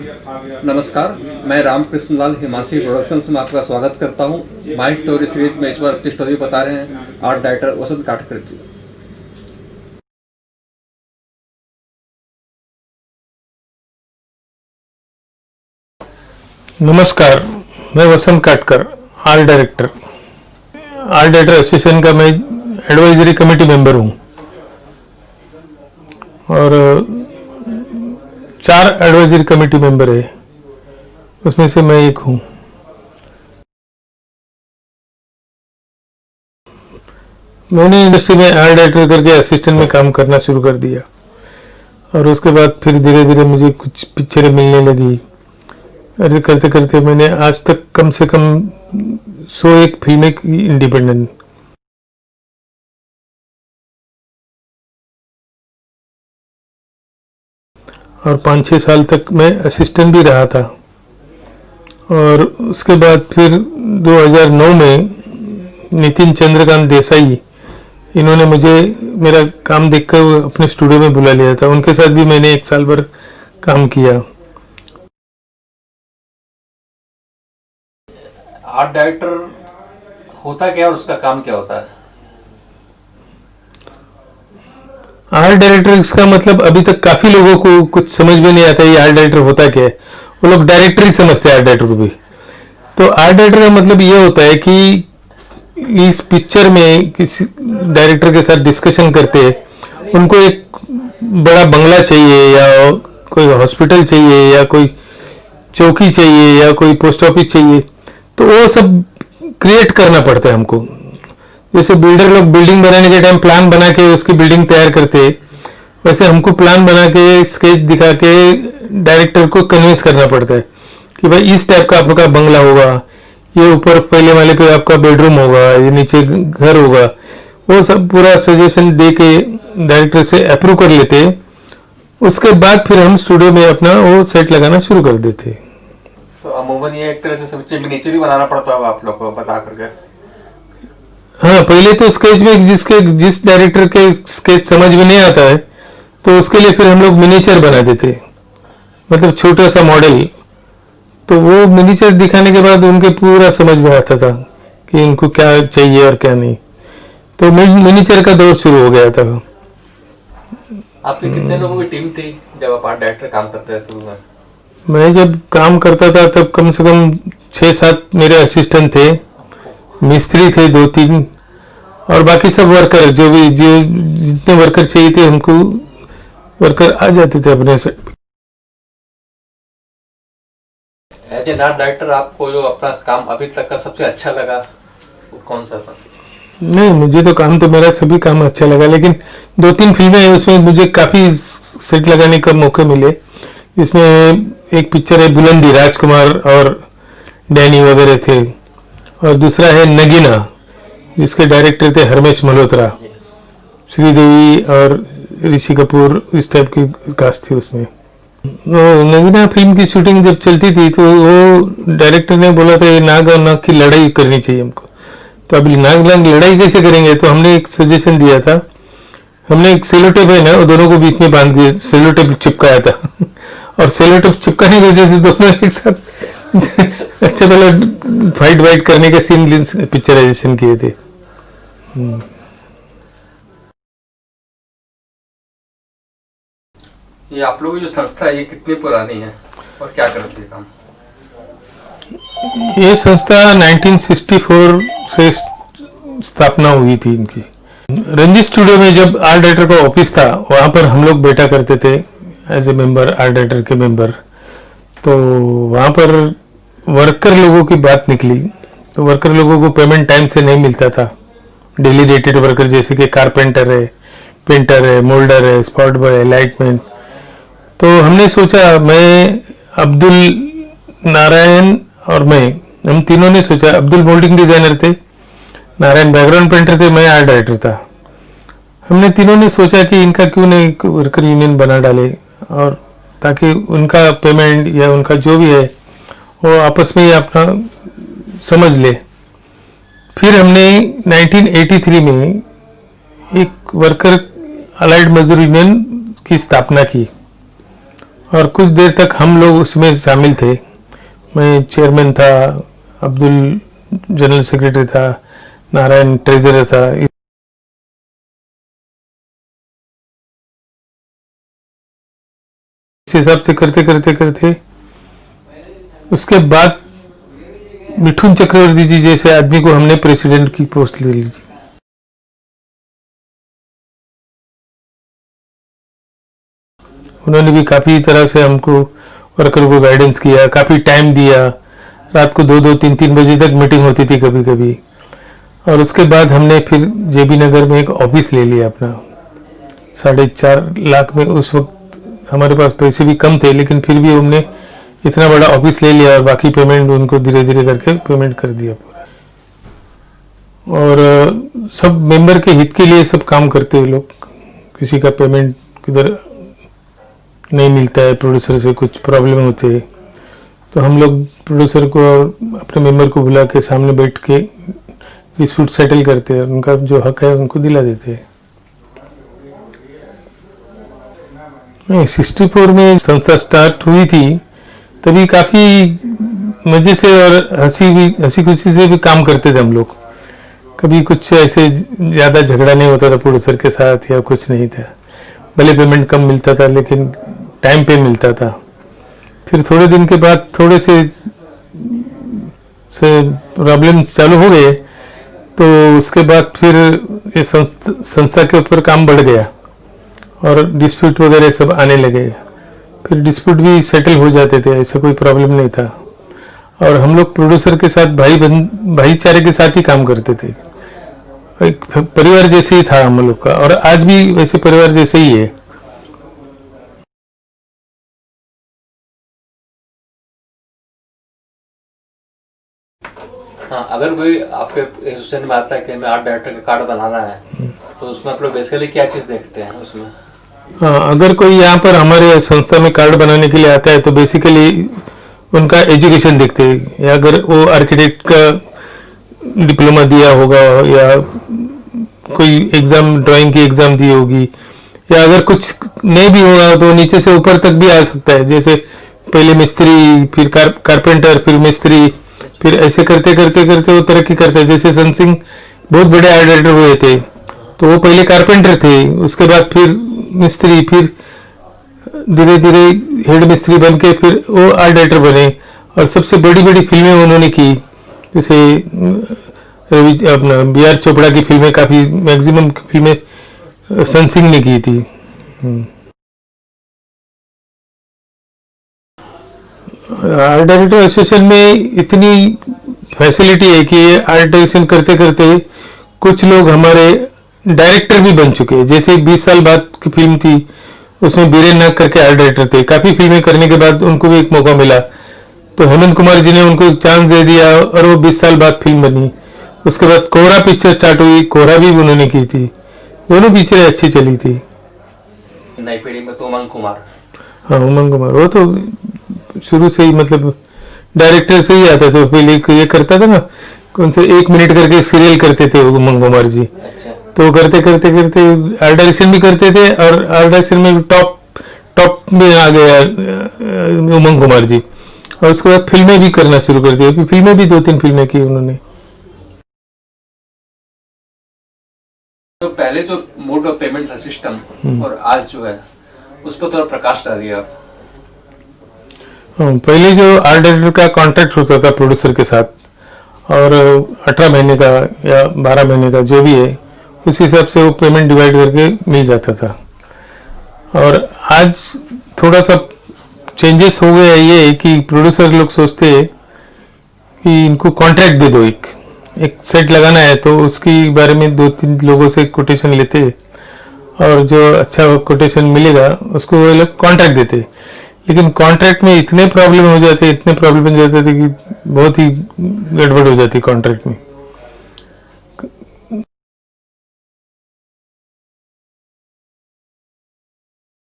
नमस्कार, मैं रामकृष्ण लाल हिमांशी प्रोडक्शंस में आपका स्वागत करता हूं। माई स्टोरी सीरीज में इस बार अपनी स्टोरी बता रहे हैं आर्ट डायरेक्टर वसंत काटकर जी। नमस्कार, मैं वसंत काटकर, आर्ट डायरेक्टर एसोसिएशन का मैं एडवाइजरी कमेटी मेंबर हूँ और 4 एडवाइजरी कमेटी मेंबर है, उसमें से मैं एक हूँ। मैंने इंडस्ट्री में आर्ट डायरेक्टर करके असिस्टेंट में काम करना शुरू कर दिया और उसके बाद फिर धीरे धीरे मुझे कुछ पिक्चरें मिलने लगी। ऐसे करते करते मैंने आज तक कम से कम 101 फिल्में की इंडिपेंडेंट। और 5-6 साल तक मैं असिस्टेंट भी रहा था और उसके बाद फिर 2009 में नितिन चंद्रकांत देसाई, इन्होंने मुझे मेरा काम देखकर अपने स्टूडियो में बुला लिया था। उनके साथ भी मैंने 1 साल भर काम किया। आर्ट डायरेक्टर होता क्या और उसका काम क्या होता है? आर्ट डायरेक्टर इसका मतलब अभी तक काफी लोगों को कुछ समझ में नहीं आता ये आर्ट डायरेक्टर होता क्या है। वो लोग डायरेक्टर ही समझते हैं आर्ट डायरेक्टर को भी। तो आर्ट डायरेक्टर का मतलब ये होता है कि इस पिक्चर में किसी डायरेक्टर के साथ डिस्कशन करते उनको एक बड़ा बंगला चाहिए या कोई हॉस्पिटल चाहिए या कोई चौकी चाहिए या कोई पोस्ट ऑफिस चाहिए, तो वो सब क्रिएट करना पड़ता है हमको। जैसे बिल्डर लोग बिल्डिंग बनाने के टाइम प्लान बना के उसकी बिल्डिंग तैयार करते, वैसे हमको प्लान बना के स्केच दिखा के डायरेक्टर को कन्विंस करना पड़ता है कि भाई इस टाइप का आपका बंगला होगा, ये ऊपर पहले वाले पे आपका बेडरूम होगा, ये नीचे घर होगा। वो सब पूरा सजेशन दे के डायरेक्टर से अप्रूव कर लेते। उसके बाद फिर हम स्टूडियो में अपना वो सेट लगाना शुरू कर देते। तो अमूमन ये एक तरह से सब चीज नीचे भी बनाना पड़ता होगा आप लोग को बता करके। हाँ, पहले तो स्केच में जिस डायरेक्टर के स्केच समझ में नहीं आता है तो उसके लिए फिर हम लोग मिनिएचर बना देते, मतलब छोटा सा मॉडल। तो वो मिनिएचर दिखाने के बाद उनके पूरा समझ में आता था कि उनको क्या चाहिए और क्या नहीं। तो मिनिएचर का दौर शुरू हो गया था। आपके कितने लोगों की टीम थी जब आप आर्ट डायरेक्टर काम करते थे शुरू में? मैं जब काम करता था तब कम से कम 6-7 मेरे असिस्टेंट थे, मिस्त्री थे 2-3 और बाकी सब वर्कर, जो जितने वर्कर चाहिए थे हमको वर्कर आ जाते थे अपने से। एज ए आर्ट डायरेक्टर आपको जो अपना काम अभी तक का सबसे अच्छा लगा वो कौन सा था? नहीं, मुझे तो काम तो मेरा सभी काम अच्छा लगा, लेकिन 2-3 फिल्में हैं उसमें मुझे काफी सेट लगाने का मौके मिले। इसमें एक पिक्चर है बुलंदी, राजकुमार और डैनी वगैरह थे, और दूसरा है नगीना जिसके डायरेक्टर थे हरमेश मल्होत्रा, श्रीदेवी और ऋषि कपूर, इस टाइप की कास्ट थी उसमें। नगीना फिल्म की शूटिंग जब चलती थी तो वो डायरेक्टर ने बोला था ये नाग और नाग की लड़ाई करनी चाहिए हमको। तो अभी नाग नाग लड़ाई कैसे करेंगे, तो हमने एक सजेशन दिया था। हमने एक सेलोटेप है ना, वो दोनों को बीच में बांध के सेलोटेप चिपकाया था और सेलोटेप चिपकाने की वजह से दोनों एक साथ अच्छा पहले फाइट करने के सीन पिक्चराइजेशन किए थे। ये आप लोगों की जो संस्था है ये कितनी पुरानी है और क्या करती है काम? ये संस्था 1964 से स्थापना हुई थी इनकी। रंजीत स्टूडियो में जब आर्ट डायरेक्टर का ऑफिस था वहाँ पर हम लोग बैठा करते थे as a member, art director के मेंबर। तो वहाँ पर वर्कर लोगों की बात निकली, तो वर्कर लोगों को पेमेंट टाइम से नहीं मिलता था। डेली रेटेड वर्कर जैसे कि कारपेंटर है, पेंटर है, मोल्डर है, स्पॉट बॉय है, लाइटमैन। तो हमने सोचा, मैं, अब्दुल, नारायण और हम तीनों ने सोचा, अब्दुल मोल्डिंग डिजाइनर थे, नारायण बैकग्राउंड पेंटर थे, मैं आर्ट डायरेक्टर था। हमने तीनों ने सोचा कि इनका क्यों नहीं वर्कर यूनियन बना डाले, और ताकि उनका पेमेंट या उनका जो भी है वो आपस में ही अपना समझ ले। फिर हमने 1983 में एक वर्कर अलाइड मजदूर यूनियन की स्थापना की और कुछ देर तक हम लोग उसमें शामिल थे। मैं चेयरमैन था, अब्दुल जनरल सेक्रेटरी था, नारायण ट्रेजरर था। इस हिसाब से करते करते करते उसके बाद मिठुन चक्रवर्ती जी जैसे आदमी को हमने प्रेसिडेंट की पोस्ट ले ली। उन्होंने भी काफ़ी तरह से हमको वर्कर को गाइडेंस किया, काफ़ी टाइम दिया। रात को 2-2, 3-3 बजे तक मीटिंग होती थी कभी कभी। और उसके बाद हमने फिर जेबी नगर में एक ऑफिस ले लिया अपना। 4.5 लाख में उस वक्त हमारे पास पैसे भी कम थे, लेकिन फिर भी हमने इतना बड़ा ऑफिस ले लिया और बाकी पेमेंट उनको धीरे धीरे करके पेमेंट कर दिया पूरा। और सब मेंबर के हित के लिए सब काम करते हैं लोग। किसी का पेमेंट किधर नहीं मिलता है, प्रोड्यूसर से कुछ प्रॉब्लम होते हैं, तो हम लोग प्रोड्यूसर को और अपने मेंबर को बुला के सामने बैठ के डिस्प्यूट सेटल करते हैं, उनका जो हक है उनको दिला देते हैं। 64 में संस्था स्टार्ट हुई थी, तभी काफ़ी मज़े से और हंसी खुशी से भी काम करते थे हम लोग। कभी कुछ ऐसे ज़्यादा झगड़ा नहीं होता था प्रोड्यूसर के साथ या कुछ नहीं था। भले पेमेंट कम मिलता था लेकिन टाइम पे मिलता था। फिर थोड़े दिन के बाद थोड़े से प्रॉब्लम चालू हो गए, तो उसके बाद फिर ये संस्था के ऊपर काम बढ़ गया और डिस्प्यूट वगैरह सब आने लगे। फिर डिस्प्यूट भी सेटल हो जाते थे, ऐसा कोई प्रॉब्लम नहीं था। और हम लोग प्रोड्यूसर के साथ भाईचारे के साथ ही काम करते थे। एक परिवार जैसे ही था हम लोग का, और आज भी वैसे परिवार जैसे ही है। हाँ, अगर कोई आपके एसोसिएशन में आता है कि मैं आर्ट डायरेक्टर का कार्ड बनाना है, तो उसमें आप लोग बेसिकली क्या चीज़ देखते हैं उसमें? हाँ, अगर कोई यहाँ पर हमारे संस्था में कार्ड बनाने के लिए आता है तो बेसिकली उनका एजुकेशन देखते हैं। या अगर वो आर्किटेक्ट का डिप्लोमा दिया होगा या कोई एग्ज़ाम, ड्राइंग की एग्ज़ाम दी होगी, या अगर कुछ नहीं भी होगा तो नीचे से ऊपर तक भी आ सकता है। जैसे पहले मिस्त्री, फिर कारपेंटर, फिर मिस्त्री, फिर ऐसे करते करते करते वो तरक्की करते हैं। जैसे सन सिंह बहुत बड़े आर्ट डायरेक्टर हुए थे, तो वो पहले कारपेंटर थे, उसके बाद फिर मिस्त्री, फिर धीरे धीरे हेड मिस्त्री बन के फिर वो आर्ट डायरेक्टर बने। और सबसे बड़ी बड़ी फिल्में उन्होंने की, जैसे अपना बी आर चोपड़ा की फिल्में, काफ़ी मैक्सिमम फिल्में सन सिंह ने की थी। आर्ट डायरेक्टर एसोसिएशन में इतनी फैसिलिटी है कि आर्ट डायरेक्शन करते करते कुछ लोग हमारे डायरेक्टर भी बन चुके हैं। जैसे 20 साल बाद की फिल्म थी, उसमें बीरेन नाग करके आर्ट डायरेक्टर थे। काफ़ी फिल्में करने के बाद उनको भी एक मौका मिला, तो हेमंत कुमार जी ने उनको एक चांस दे दिया और वो 20 साल बाद फिल्म बनी। उसके बाद कोहरा पिक्चर स्टार्ट हुई, कोहरा भी उन्होंने की थी। दोनों पिक्चरें अच्छी चली थी। नई पीढ़ी में तो उमंग कुमार। हाँ, उमंग कुमार वो तो शुरू से ही मतलब डायरेक्टर से ही आता था। पहले ये करता था ना, कौन से 1 मिनट करके सीरियल करते थे उमंग कुमार जी। अच्छा। तो करते करते करते आर्ट डायरेक्शन भी करते थे, और आर्ट डायरेक्शन में टॉप में आ गया उमंग कुमार जी। और उसके बाद फिल्में भी करना शुरू कर दी। फिल्में भी 2-3 फिल्में की उन्होंने। तो पहले जो मोड ऑफ पेमेंट था सिस्टम, और आज जो है उस पर थोड़ा प्रकाश डालिए आप। पहले जो आर्ट डायरेक्टर का कॉन्ट्रैक्ट होता था प्रोड्यूसर के साथ, और 18 महीने का या 12 महीने का जो भी है, उस हिसाब से वो पेमेंट डिवाइड करके मिल जाता था। और आज थोड़ा सा चेंजेस हो गया ये कि प्रोड्यूसर लोग सोचते हैं कि इनको कॉन्ट्रैक्ट दे दो, एक सेट लगाना है तो उसके बारे में 2-3 लोगों से कोटेशन लेते हैं, और जो अच्छा कोटेशन मिलेगा उसको वो लोग कॉन्ट्रैक्ट देते। लेकिन कॉन्ट्रैक्ट में इतने प्रॉब्लम हो जाते कि बहुत ही गड़बड़ हो जाती कॉन्ट्रैक्ट में।